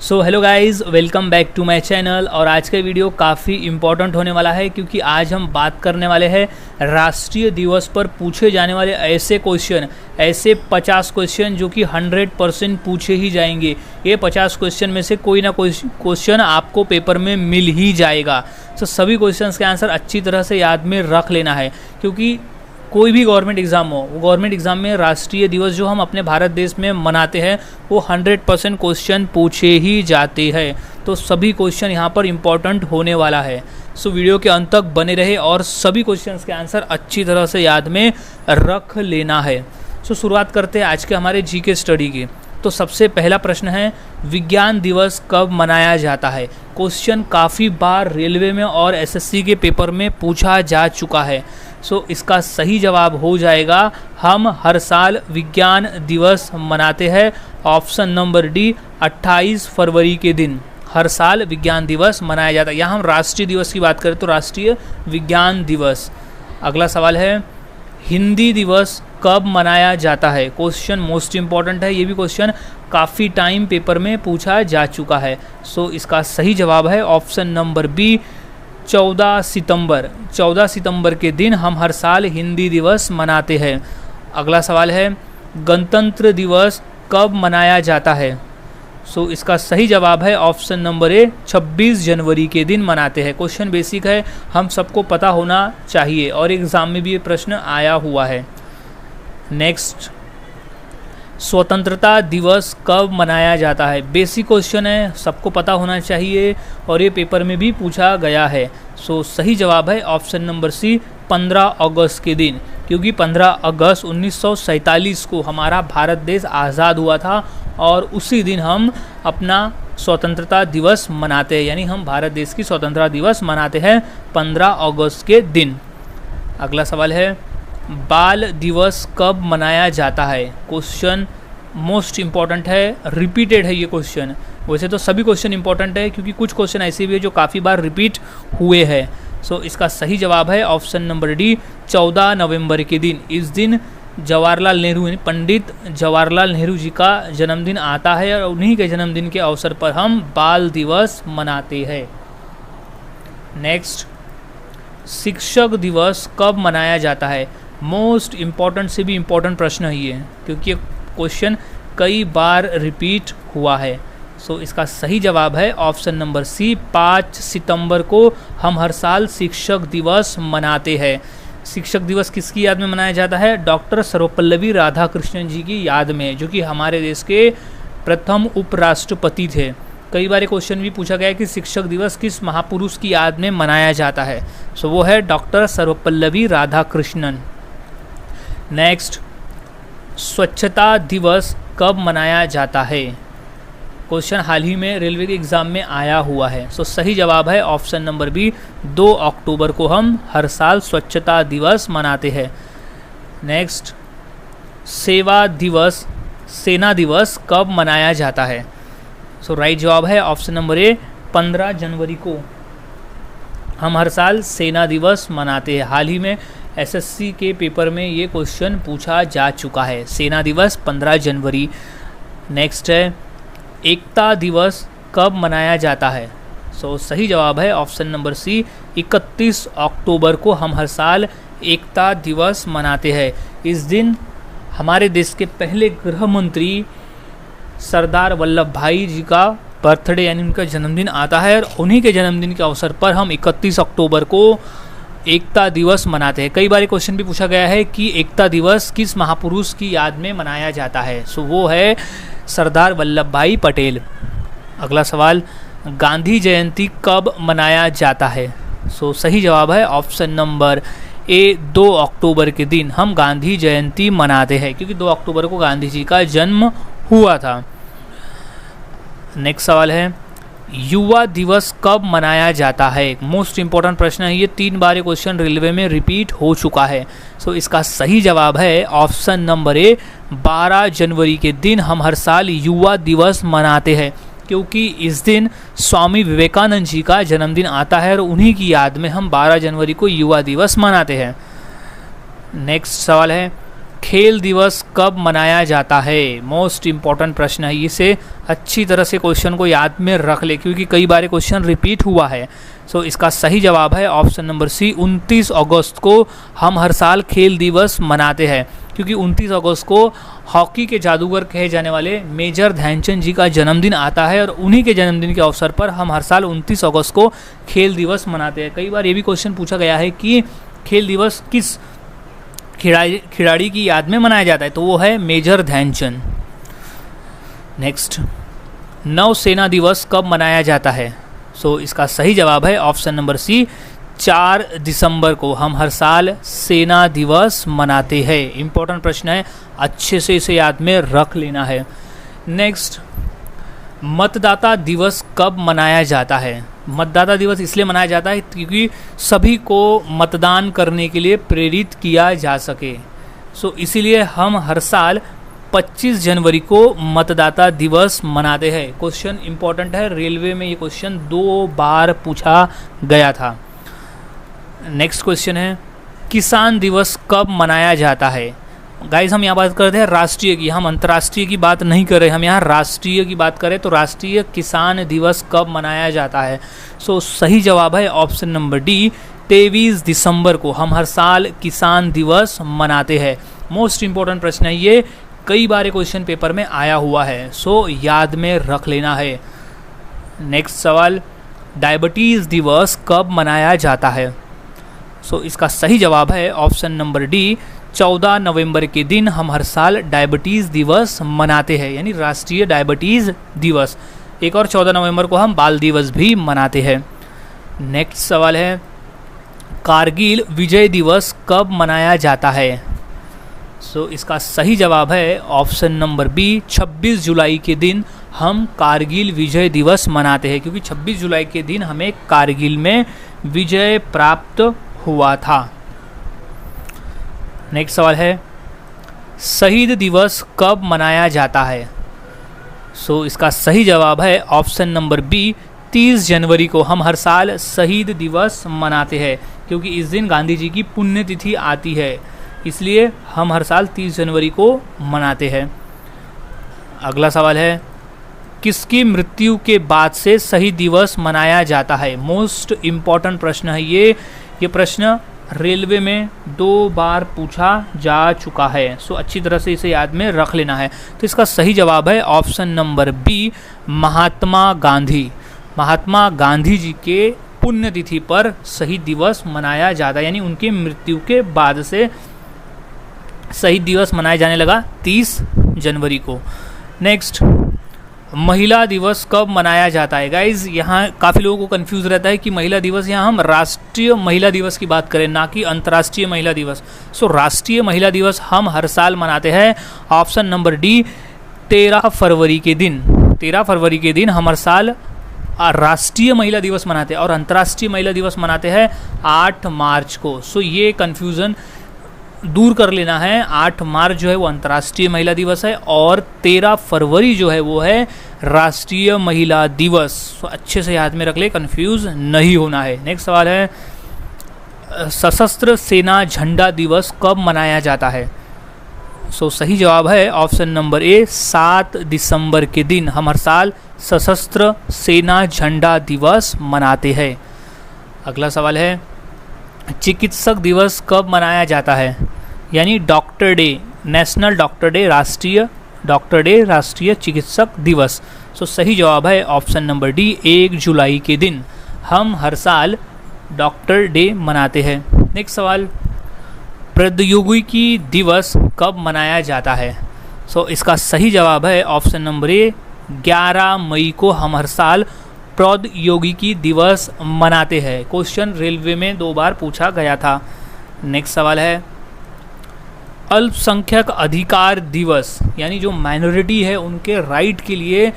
So hello guys, welcome back to my channel. और आज का वीडियो काफ़ी इम्पोर्टेंट होने वाला है क्योंकि आज हम बात करने वाले हैं राष्ट्रीय दिवस पर पूछे जाने वाले ऐसे क्वेश्चन, ऐसे 50 क्वेश्चन जो कि 100% पूछे ही जाएंगे। ये 50 क्वेश्चन में से कोई ना कोई क्वेश्चन आपको पेपर में मिल ही जाएगा। तो सभी क्वेश्चंस के आंसर अच्छी तरह से याद में रख लेना है क्योंकि कोई भी गवर्नमेंट एग्ज़ाम हो, वो गवर्नमेंट एग्ज़ाम में राष्ट्रीय दिवस जो हम अपने भारत देश में मनाते हैं वो 100% क्वेश्चन पूछे ही जाते हैं। तो सभी क्वेश्चन यहाँ पर इम्पॉर्टेंट होने वाला है। सो वीडियो के अंत तक बने रहे और सभी क्वेश्चंस के आंसर अच्छी तरह से याद में रख लेना है। सो शुरुआत करते हैं आज के हमारे जीके स्टडी की। तो सबसे पहला प्रश्न है, विज्ञान दिवस कब मनाया जाता है? क्वेश्चन काफ़ी बार रेलवे में और एसएससी के पेपर में पूछा जा चुका है। सो इसका सही जवाब हो जाएगा, हम हर साल विज्ञान दिवस मनाते हैं। ऑप्शन नंबर डी, 28 फरवरी के दिन हर साल विज्ञान दिवस मनाया जाता है। यहाँ हम राष्ट्रीय दिवस की बात करें तो राष्ट्रीय विज्ञान दिवस। अगला सवाल है, हिंदी दिवस कब मनाया जाता है? क्वेश्चन मोस्ट इम्पॉर्टेंट है, ये भी क्वेश्चन काफ़ी टाइम पेपर में पूछा जा चुका है। सो इसका सही जवाब है ऑप्शन नंबर बी, 14 सितंबर। 14 सितंबर के दिन हम हर साल हिंदी दिवस मनाते हैं। अगला सवाल है, गणतंत्र दिवस कब मनाया जाता है? सो इसका सही जवाब है ऑप्शन नंबर ए, 26 जनवरी के दिन मनाते हैं। क्वेश्चन बेसिक है, हम सबको पता होना चाहिए और एग्ज़ाम में भी ये प्रश्न आया हुआ है। नेक्स्ट, स्वतंत्रता दिवस कब मनाया जाता है? बेसिक क्वेश्चन है, सबको पता होना चाहिए और ये पेपर में भी पूछा गया है। सो सही जवाब है ऑप्शन नंबर सी, 15 अगस्त के दिन, क्योंकि 15 अगस्त 1947 को हमारा भारत देश आज़ाद हुआ था और उसी दिन हम अपना स्वतंत्रता दिवस मनाते हैं, यानी हम भारत देश की स्वतंत्रता दिवस मनाते हैं 15 अगस्त के दिन। अगला सवाल है, बाल दिवस कब मनाया जाता है? क्वेश्चन मोस्ट इम्पॉर्टेंट है, रिपीटेड है ये क्वेश्चन। वैसे तो सभी क्वेश्चन इंपॉर्टेंट है क्योंकि कुछ क्वेश्चन ऐसे भी है जो काफ़ी बार रिपीट हुए हैं। सो इसका सही जवाब है ऑप्शन नंबर डी, 14 नवंबर के दिन। इस दिन जवाहरलाल नेहरू, पंडित जवाहरलाल नेहरू जी का जन्मदिन आता है और उन्हीं के जन्मदिन के अवसर पर हम बाल दिवस मनाते हैं। नेक्स्ट, शिक्षक दिवस कब मनाया जाता है? मोस्ट इम्पॉर्टेंट से भी इम्पॉर्टेंट प्रश्न है ये, क्योंकि ये क्वेश्चन कई बार रिपीट हुआ है। सो इसका सही जवाब है ऑप्शन नंबर सी, 5 सितंबर को हम हर साल शिक्षक दिवस मनाते हैं। शिक्षक दिवस किसकी याद में मनाया जाता है? डॉक्टर सर्वपल्लवी राधाकृष्णन जी की याद में, जो कि हमारे देश के प्रथम उपराष्ट्रपति थे। कई बार क्वेश्चन भी पूछा गया है कि शिक्षक दिवस किस महापुरुष की याद में मनाया जाता है। सो वो है डॉक्टर सर्वपल्लवी राधाकृष्णन। नेक्स्ट, स्वच्छता दिवस कब मनाया जाता है? क्वेश्चन हाल ही में रेलवे के एग्ज़ाम में आया हुआ है। सो सही जवाब है ऑप्शन नंबर बी, 2 अक्टूबर को हम हर साल स्वच्छता दिवस मनाते हैं। नेक्स्ट, सेवा दिवस, सेना दिवस कब मनाया जाता है? सो राइट जवाब है ऑप्शन नंबर ए, 15 जनवरी को हम हर साल सेना दिवस मनाते हैं। हाल ही में एसएससी के पेपर में ये क्वेश्चन पूछा जा चुका है, सेना दिवस 15 जनवरी। नेक्स्ट है, एकता दिवस कब मनाया जाता है? सो सही जवाब है ऑप्शन नंबर सी, 31 अक्टूबर को हम हर साल एकता दिवस मनाते हैं। इस दिन हमारे देश के पहले गृह मंत्री सरदार वल्लभ भाई जी का बर्थडे यानी उनका जन्मदिन आता है और उन्हीं के जन्मदिन के अवसर पर हम 31 अक्टूबर को एकता दिवस मनाते हैं। कई बार क्वेश्चन भी पूछा गया है कि एकता दिवस किस महापुरुष की याद में मनाया जाता है? सो वो है सरदार वल्लभ भाई पटेल। अगला सवाल, गांधी जयंती कब मनाया जाता है? सो सही जवाब है ऑप्शन नंबर ए, 2 अक्टूबर के दिन हम गांधी जयंती मनाते हैं, क्योंकि 2 अक्टूबर को गांधी जी का जन्म हुआ था। नेक्स्ट सवाल है, युवा दिवस कब मनाया जाता है? मोस्ट इम्पॉर्टेंट प्रश्न है ये, 3 बार क्वेश्चन रेलवे में रिपीट हो चुका है। सो इसका सही जवाब है ऑप्शन नंबर ए, 12 जनवरी के दिन हम हर साल युवा दिवस मनाते हैं, क्योंकि इस दिन स्वामी विवेकानंद जी का जन्मदिन आता है और उन्हीं की याद में हम 12 जनवरी को युवा दिवस मनाते हैं। नेक्स्ट सवाल है, खेल दिवस कब मनाया जाता है? मोस्ट इम्पॉर्टेंट प्रश्न है, इसे अच्छी तरह से क्वेश्चन को याद में रख ले, क्योंकि कई बार क्वेश्चन रिपीट हुआ है। सो इसका सही जवाब है ऑप्शन नंबर सी, 29 अगस्त को हम हर साल खेल दिवस मनाते हैं, क्योंकि 29 अगस्त को हॉकी के जादूगर कहे जाने वाले मेजर ध्यानचंद जी का जन्मदिन आता है, और उन्हीं के जन्मदिन के अवसर पर हम हर साल 29 अगस्त को खेल दिवस मनाते हैं। कई बार ये भी क्वेश्चन पूछा गया है कि खेल दिवस किस खिलाड़ी की याद में मनाया जाता है, तो वो है मेजर ध्यानचंद। नेक्स्ट, नौसेना दिवस कब मनाया जाता है? सो इसका सही जवाब है ऑप्शन नंबर सी, 4 दिसंबर को हम हर साल सेना दिवस मनाते हैं। इम्पोर्टेंट प्रश्न है, अच्छे से इसे याद में रख लेना है। नेक्स्ट, मतदाता दिवस कब मनाया जाता है? मतदाता दिवस इसलिए मनाया जाता है क्योंकि सभी को मतदान करने के लिए प्रेरित किया जा सके। सो इसीलिए हम हर साल 25 जनवरी को मतदाता दिवस मनाते हैं। क्वेश्चन इंपॉर्टेंट है, रेलवे में ये क्वेश्चन 2 बार पूछा गया था। नेक्स्ट क्वेश्चन है, किसान दिवस कब मनाया जाता है? गाइस हम यहाँ बात करते हैं राष्ट्रीय की, हम अंतर्राष्ट्रीय की बात नहीं कर रहे, हम यहाँ राष्ट्रीय की बात करें तो राष्ट्रीय किसान दिवस कब मनाया जाता है? सो सही जवाब है ऑप्शन नंबर डी, 23 दिसंबर को हम हर साल किसान दिवस मनाते हैं। मोस्ट इंपॉर्टेंट प्रश्न है ये, कई बार क्वेश्चन पेपर में आया हुआ है, सो याद में रख लेना है। नेक्स्ट सवाल, डायबिटीज़ दिवस कब मनाया जाता है? सो इसका सही जवाब है ऑप्शन नंबर डी, 14 नवंबर के दिन हम हर साल डायबिटीज़ दिवस मनाते हैं, यानी राष्ट्रीय डायबिटीज़ दिवस। एक और 14 नवंबर को हम बाल दिवस भी मनाते हैं। नेक्स्ट सवाल है, कारगिल विजय दिवस कब मनाया जाता है? सो इसका सही जवाब है ऑप्शन नंबर बी, 26 जुलाई के दिन हम कारगिल विजय दिवस मनाते हैं, क्योंकि 26 जुलाई के दिन हमें कारगिल में विजय प्राप्त हुआ था। नेक्स्ट सवाल है, शहीद दिवस कब मनाया जाता है? सो इसका सही जवाब है ऑप्शन नंबर बी, 30 जनवरी को हम हर साल शहीद दिवस मनाते हैं, क्योंकि इस दिन गांधी जी की पुण्यतिथि आती है, इसलिए हम हर साल 30 जनवरी को मनाते हैं। अगला सवाल है, किसकी मृत्यु के बाद से शहीद दिवस मनाया जाता है? मोस्ट इम्पॉर्टेंट प्रश्न है ये प्रश्न रेलवे में 2 बार पूछा जा चुका है, सो अच्छी तरह से इसे याद में रख लेना है। तो इसका सही जवाब है option number B, Mahatma Gandhi. Mahatma Gandhi ji के पुण्यतिथि पर शहीद दिवस मनाया जाता है, यानी उनकी मृत्यु के बाद से शहीद दिवस मनाया जाने लगा 30 जनवरी को। नेक्स्ट, महिला दिवस कब मनाया जाता है? गाइज यहाँ काफ़ी लोगों को कंफ्यूज रहता है कि महिला दिवस, यहाँ हम राष्ट्रीय महिला दिवस की बात करें, ना कि अंतर्राष्ट्रीय महिला दिवस। सो राष्ट्रीय महिला दिवस हम हर साल मनाते हैं, ऑप्शन नंबर डी, 13 फरवरी के दिन। 13 फरवरी के दिन हम हर साल राष्ट्रीय महिला दिवस मनाते हैं, और अंतर्राष्ट्रीय महिला दिवस मनाते हैं 8 मार्च को। सो ये कन्फ्यूज़न दूर कर लेना है। 8 मार्च जो है वो अंतर्राष्ट्रीय महिला दिवस है, और 13 फरवरी जो है वो है राष्ट्रीय महिला दिवस। तो अच्छे से याद में रख ले, कंफ्यूज नहीं होना है। नेक्स्ट सवाल है, सशस्त्र सेना झंडा दिवस कब मनाया जाता है? सो सही जवाब है ऑप्शन नंबर ए, 7 दिसंबर के दिन हम हर साल सशस्त्र सेना झंडा दिवस मनाते हैं। अगला सवाल है, चिकित्सक दिवस कब मनाया जाता है? यानी doctor day, national doctor day, राष्ट्रीय डॉक्टर डे, राष्ट्रीय चिकित्सक दिवस। सो सही जवाब है ऑप्शन नंबर डी, 1 जुलाई के दिन हम हर साल डॉक्टर डे मनाते हैं। नेक्स्ट सवाल, प्रौद्योगिकी दिवस कब मनाया जाता है? सो इसका सही जवाब है ऑप्शन नंबर ए, 11 मई को हम हर साल प्रौद्योगिकी दिवस मनाते हैं। क्वेश्चन रेलवे में 2 बार पूछा गया था। नेक्स्ट सवाल है, अल्पसंख्यक अधिकार दिवस, यानी जो माइनॉरिटी है उनके राइट के लिए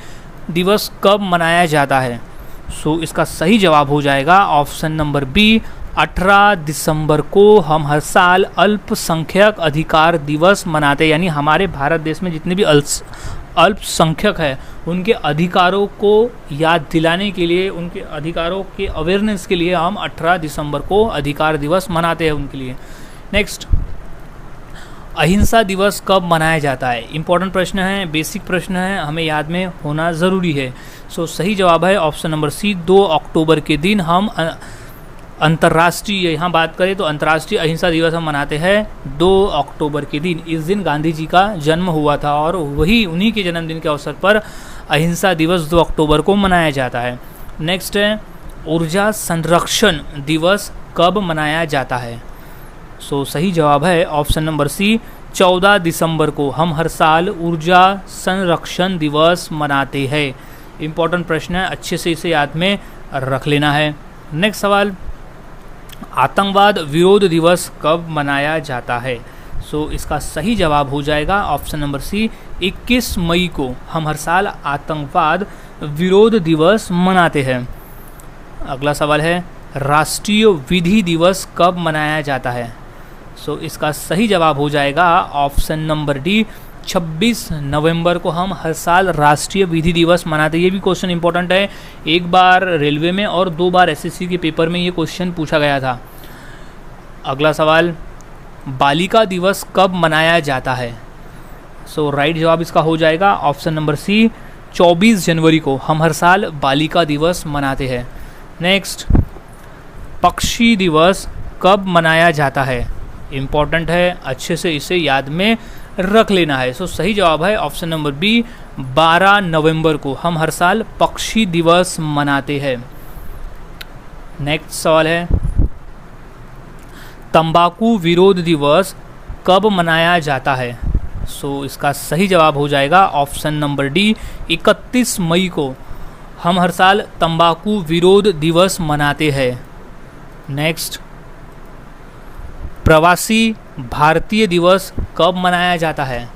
दिवस कब मनाया जाता है? सो इसका सही जवाब हो जाएगा ऑप्शन नंबर बी, 18 दिसंबर को हम हर साल अल्पसंख्यक अधिकार दिवस मनाते हैं, यानी हमारे भारत देश में जितने भी अल्पसंख्यक है उनके अधिकारों को याद दिलाने के लिए, उनके अधिकारों के अवेयरनेस के लिए हम 18 दिसंबर को अधिकार दिवस मनाते हैं उनके लिए। नेक्स्ट, अहिंसा दिवस कब मनाया जाता है? इंपॉर्टेंट प्रश्न है, बेसिक प्रश्न है, हमें याद में होना ज़रूरी है। सो सही जवाब है ऑप्शन नंबर सी, 2 अक्टूबर के दिन हम अंतर्राष्ट्रीय, यहाँ बात करें तो अंतर्राष्ट्रीय अहिंसा दिवस हम मनाते हैं 2 अक्टूबर के दिन। इस दिन गांधी जी का जन्म हुआ था और वही उन्हीं के जन्मदिन के अवसर पर अहिंसा दिवस 2 अक्टूबर को मनाया जाता है। नेक्स्ट है, ऊर्जा संरक्षण दिवस कब मनाया जाता है? सो सही जवाब है ऑप्शन नंबर सी, 14 दिसंबर को हम हर साल ऊर्जा संरक्षण दिवस मनाते हैं। इम्पॉर्टेंट प्रश्न है, अच्छे से इसे याद में रख लेना है। नेक्स्ट सवाल, आतंकवाद विरोध दिवस कब मनाया जाता है? सो इसका सही जवाब हो जाएगा ऑप्शन नंबर सी, 21 मई को हम हर साल आतंकवाद विरोध दिवस मनाते हैं। अगला सवाल है, राष्ट्रीय विधि दिवस कब मनाया जाता है? सो इसका सही जवाब हो जाएगा ऑप्शन नंबर डी, 26 नवंबर को हम हर साल राष्ट्रीय विधि दिवस मनाते हैं। ये भी क्वेश्चन इंपॉर्टेंट है, एक बार रेलवे में और 2 बार एसएससी के पेपर में ये क्वेश्चन पूछा गया था। अगला सवाल, बालिका दिवस कब मनाया जाता है? सो राइट जवाब इसका हो जाएगा ऑप्शन नंबर सी, 24 जनवरी को हम हर साल बालिका दिवस मनाते हैं। नेक्स्ट, पक्षी दिवस कब मनाया जाता है? इम्पॉर्टेंट है, अच्छे से इसे याद में रख लेना है। सो सही जवाब है ऑप्शन नंबर बी, 12 नवंबर को हम हर साल पक्षी दिवस मनाते हैं। नेक्स्ट सवाल है, तंबाकू विरोध दिवस कब मनाया जाता है? सो इसका सही जवाब हो जाएगा ऑप्शन नंबर डी, 31 मई को हम हर साल तंबाकू विरोध दिवस मनाते हैं। नेक्स्ट, प्रवासी भारतीय दिवस कब मनाया जाता है?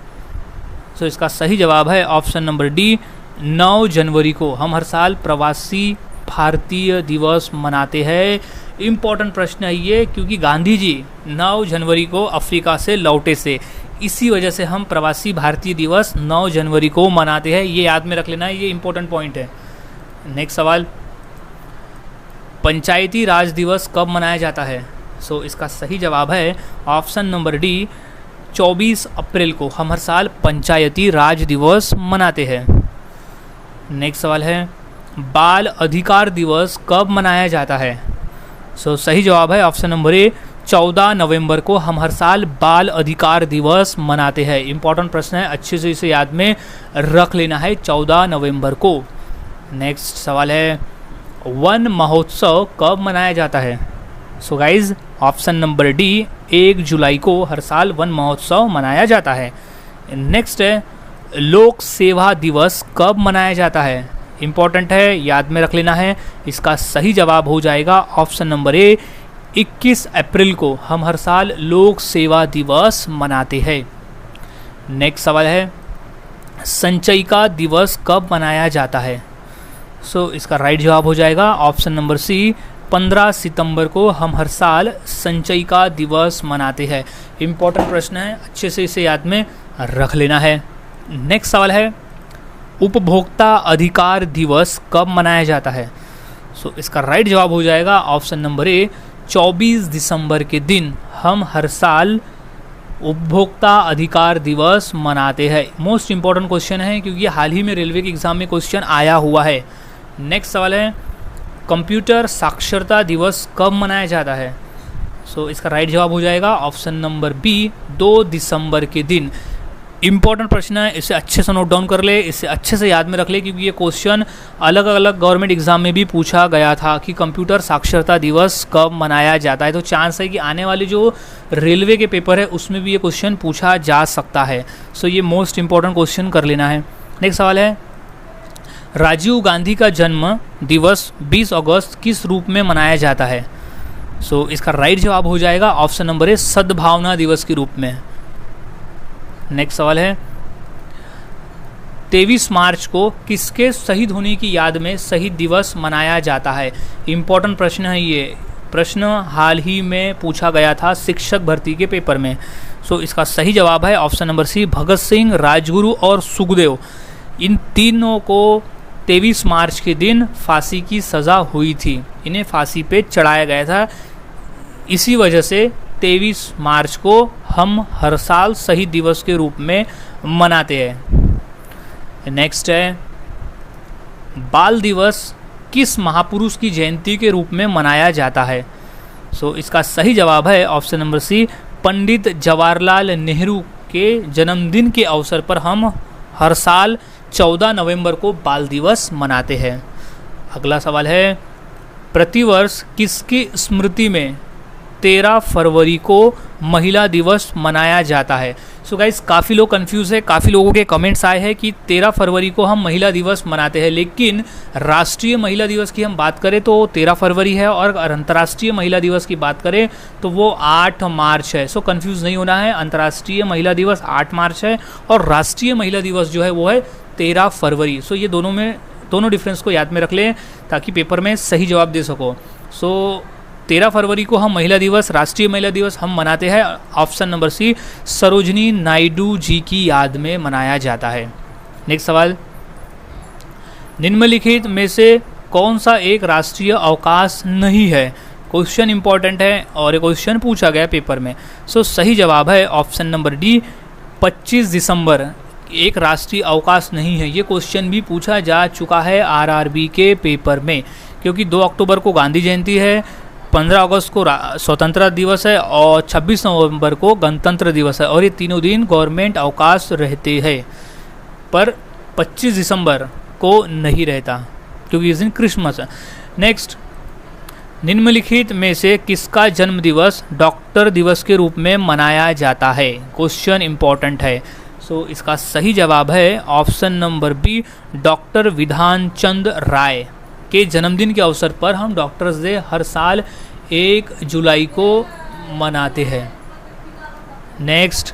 सो इसका सही जवाब है ऑप्शन नंबर डी, 9 जनवरी को हम हर साल प्रवासी भारतीय दिवस मनाते हैं। इम्पॉर्टेंट प्रश्न है ये, क्योंकि गांधी जी 9 जनवरी को अफ्रीका से लौटे से, इसी वजह से हम प्रवासी भारतीय दिवस 9 जनवरी को मनाते हैं। ये याद में रख लेना है, ये इंपॉर्टेंट पॉइंट है। नेक्स्ट सवाल, पंचायती राज दिवस कब मनाया जाता है? सो इसका सही जवाब है ऑप्शन नंबर डी, 24 अप्रैल को हम हर साल पंचायती राज दिवस मनाते हैं। नेक्स्ट सवाल है, बाल अधिकार दिवस कब मनाया जाता है? सो सही जवाब है ऑप्शन नंबर ए, 14 नवंबर को हम हर साल बाल अधिकार दिवस मनाते हैं। इंपॉर्टेंट प्रश्न है, अच्छे से इसे याद में रख लेना है, 14 नवंबर को। नेक्स्ट सवाल है, वन महोत्सव कब मनाया जाता है? So guys option number D, 1 जुलाई को हर साल वन महोत्सव मनाया जाता है। नेक्स्ट है, लोक सेवा दिवस कब मनाया जाता है? इम्पॉर्टेंट है, याद में रख लेना है। इसका सही जवाब हो जाएगा ऑप्शन नंबर ए, 21 अप्रैल को हम हर साल लोक सेवा दिवस मनाते हैं। नेक्स्ट सवाल है, संचयिका दिवस कब मनाया जाता है? सो इसका राइट जवाब हो जाएगा ऑप्शन नंबर सी, 15 सितंबर को हम हर साल संचयिका दिवस मनाते हैं। इम्पॉर्टेंट प्रश्न है, अच्छे से इसे याद में रख लेना है। नेक्स्ट सवाल है, उपभोक्ता अधिकार दिवस कब मनाया जाता है? सो इसका राइट जवाब हो जाएगा ऑप्शन नंबर ए, 24 दिसंबर के दिन हम हर साल उपभोक्ता अधिकार दिवस मनाते हैं। मोस्ट इंपॉर्टेंट क्वेश्चन है, क्योंकि हाल ही में रेलवे के एग्जाम में क्वेश्चन आया हुआ है। नेक्स्ट सवाल है, कंप्यूटर साक्षरता दिवस कब मनाया जाता है? सो इसका राइट जवाब हो जाएगा ऑप्शन नंबर बी, 2 दिसंबर के दिन। इंपॉर्टेंट प्रश्न है, इसे अच्छे से नोट डाउन कर ले, इसे अच्छे से याद में रख ले, क्योंकि ये क्वेश्चन अलग अलग गवर्नमेंट एग्जाम में भी पूछा गया था कि कंप्यूटर साक्षरता दिवस कब मनाया जाता है। तो चांस है कि आने वाले जो रेलवे के पेपर है उसमें भी ये क्वेश्चन पूछा जा सकता है। सो ये मोस्ट इंपॉर्टेंट क्वेश्चन कर लेना है। नेक्स्ट सवाल है, राजीव गांधी का जन्म दिवस 20 अगस्त किस रूप में मनाया जाता है? सो इसका राइट जवाब हो जाएगा ऑप्शन नंबर ए, सद्भावना दिवस के रूप में। नेक्स्ट सवाल है, 23 मार्च को किसके शहीद होने की याद में शहीद दिवस मनाया जाता है? इंपॉर्टेंट प्रश्न है ये, प्रश्न हाल ही में पूछा गया था शिक्षक भर्ती के पेपर में। सो इसका सही जवाब है ऑप्शन नंबर सी, भगत सिंह, राजगुरु और सुखदेव। इन तीनों को 23 मार्च के दिन फांसी की सज़ा हुई थी, इन्हें फांसी पे चढ़ाया गया था। इसी वजह से 23 मार्च को हम हर साल शहीद दिवस के रूप में मनाते हैं। नेक्स्ट है, बाल दिवस किस महापुरुष की जयंती के रूप में मनाया जाता है? सो इसका सही जवाब है ऑप्शन नंबर सी, पंडित जवाहरलाल नेहरू के जन्मदिन के अवसर पर हम हर साल 14 नवंबर को बाल दिवस मनाते हैं। अगला सवाल है, प्रतिवर्ष किसकी स्मृति में 13 फरवरी को महिला दिवस मनाया जाता है? सो गाइस, काफ़ी लोग कंफ्यूज है, काफ़ी लोगों के कमेंट्स आए हैं कि 13 फरवरी को हम महिला दिवस मनाते हैं, लेकिन राष्ट्रीय महिला दिवस की हम बात करें तो 13 फरवरी है और अंतर्राष्ट्रीय महिला दिवस की बात करें तो वो 8 मार्च है। सो कंफ्यूज नहीं होना है, अंतर्राष्ट्रीय महिला दिवस 8 मार्च है और राष्ट्रीय महिला दिवस जो है वो है 13 फरवरी। सो ये दोनों डिफरेंस को याद में रख लें ताकि पेपर में सही जवाब दे सको। सो 13 फरवरी को हम महिला दिवस, राष्ट्रीय महिला दिवस हम मनाते हैं, option number C, Sarojini Naidu ji की याद में मनाया जाता है। नेक्स्ट सवाल, निम्नलिखित में से कौन सा एक राष्ट्रीय अवकाश नहीं है? क्वेश्चन इंपॉर्टेंट है और ये क्वेश्चन पूछा गया पेपर में। सो सही जवाब है ऑप्शन नंबर डी, 25 दिसंबर एक राष्ट्रीय अवकाश नहीं है। ये क्वेश्चन भी पूछा जा चुका है आरआरबी के पेपर में, क्योंकि 2 अक्टूबर को गांधी जयंती है, 15 अगस्त को स्वतंत्रता दिवस है और 26 नवंबर को गणतंत्र दिवस है और ये तीनों दिन गवर्नमेंट अवकाश रहते हैं, पर 25 दिसंबर को नहीं रहता क्योंकि इस दिन क्रिसमस है। नेक्स्ट, निम्नलिखित में से किसका जन्म दिवस डॉक्टर दिवस के रूप में मनाया जाता है? क्वेश्चन इंपॉर्टेंट है। सो इसका सही जवाब है ऑप्शन नंबर बी, डॉक्टर विधान चंद राय के जन्मदिन के अवसर पर हम डॉक्टर्स डे हर साल 1 जुलाई को मनाते हैं। नेक्स्ट,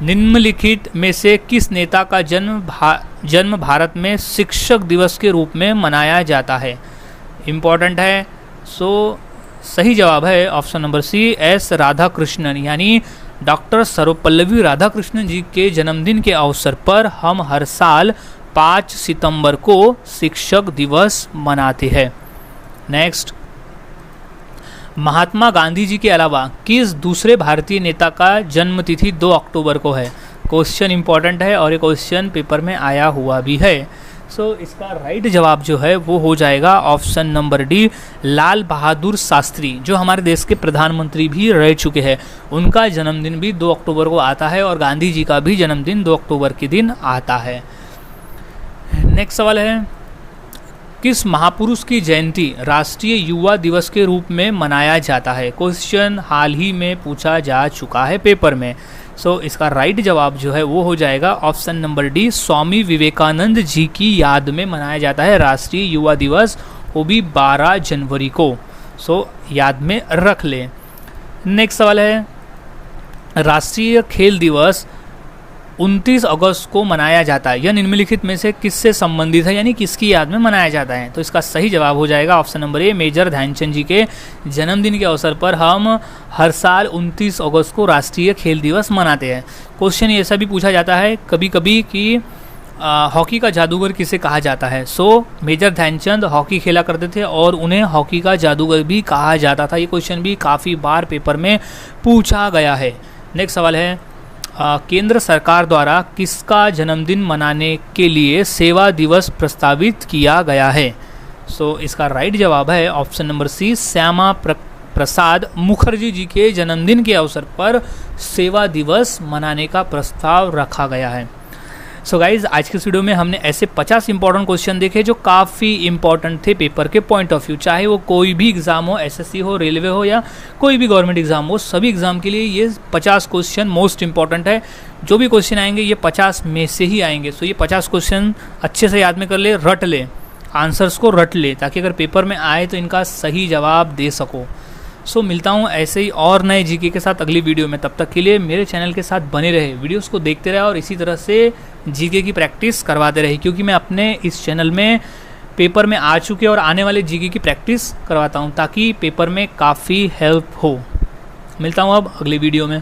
निम्नलिखित में से किस नेता का जन्म भारत में शिक्षक दिवस के रूप में मनाया जाता है? इम्पॉर्टेंट है। सो सही जवाब है option number C, S Radhakrishnan, यानी डॉक्टर सर्वपल्लवी राधाकृष्णन जी के जन्मदिन के अवसर पर हम हर साल 5 सितंबर को शिक्षक दिवस मनाते हैं। नेक्स्ट, महात्मा गांधी जी के अलावा किस दूसरे भारतीय नेता का जन्मतिथि 2 अक्टूबर को है? क्वेश्चन इंपॉर्टेंट है और ये क्वेश्चन पेपर में आया हुआ भी है। सो इसका राइट जवाब जो है वो हो जाएगा option number D, Lal Bahadur Shastri, जो हमारे देश के प्रधानमंत्री भी रह चुके हैं। उनका जन्मदिन भी 2 अक्टूबर को आता है और गांधी जी का भी जन्मदिन 2 अक्टूबर के दिन आता है। नेक्स्ट सवाल है, किस महापुरुष की जयंती राष्ट्रीय युवा दिवस के रूप में मनाया जाता है? क्वेश्चन हाल ही में पूछा जा चुका है पेपर में। सो इसका राइट जवाब जो है वो हो जाएगा option number D, Swami Vivekananda ji की याद में मनाया जाता है राष्ट्रीय युवा दिवस, वो भी 12 जनवरी को। सो याद में रख लें। नेक्स्ट सवाल है, राष्ट्रीय खेल दिवस 29 अगस्त को मनाया जाता है, यह निम्नलिखित में से किससे संबंधित है, यानी किसकी याद में मनाया जाता है? तो इसका सही जवाब हो जाएगा option number A, major Dhyanchand ji के जन्मदिन के अवसर पर हम हर साल 29 अगस्त को राष्ट्रीय खेल दिवस मनाते हैं। क्वेश्चन ऐसा भी पूछा जाता है कभी कभी कि हॉकी का जादूगर किसे कहा जाता है? सो मेजर ध्यानचंद हॉकी खेला करते थे और उन्हें हॉकी का जादूगर भी कहा जाता था। ये क्वेश्चन भी काफ़ी बार पेपर में पूछा गया है। नेक्स्ट सवाल है, केंद्र सरकार द्वारा किसका जन्मदिन मनाने के लिए सेवा दिवस प्रस्तावित किया गया है? सो इसका राइट जवाब है ऑप्शन नंबर सी, श्यामा प्रसाद मुखर्जी जी के जन्मदिन के अवसर पर सेवा दिवस मनाने का प्रस्ताव रखा गया है। सो गाइज, आज के इस वीडियो में हमने ऐसे 50 इंपॉर्टेंट क्वेश्चन देखे जो काफ़ी इंपॉर्टेंट थे पेपर के पॉइंट ऑफ व्यू, चाहे वो कोई भी एग्जाम हो, एसएससी हो, रेलवे हो या कोई भी गवर्नमेंट एग्जाम हो, सभी एग्जाम के लिए ये 50 क्वेश्चन मोस्ट इंपॉर्टेंट है। जो भी क्वेश्चन आएंगे ये 50 में से ही आएंगे। सो ये 50 क्वेश्चन अच्छे से याद में कर ले, रट ले, आंसर्स को रट ले, ताकि अगर पेपर में आए तो इनका सही जवाब दे सको। सो मिलता हूँ ऐसे ही और नए जीके के साथ अगली वीडियो में। तब तक के लिए मेरे चैनल के साथ बने रहे, वीडियोस को देखते रहे और इसी तरह से जीके की प्रैक्टिस करवाते रहे, क्योंकि मैं अपने इस चैनल में पेपर में आ चुके और आने वाले जीके की प्रैक्टिस करवाता हूँ ताकि पेपर में काफ़ी हेल्प हो। मिलता हूँ अब अगली वीडियो में।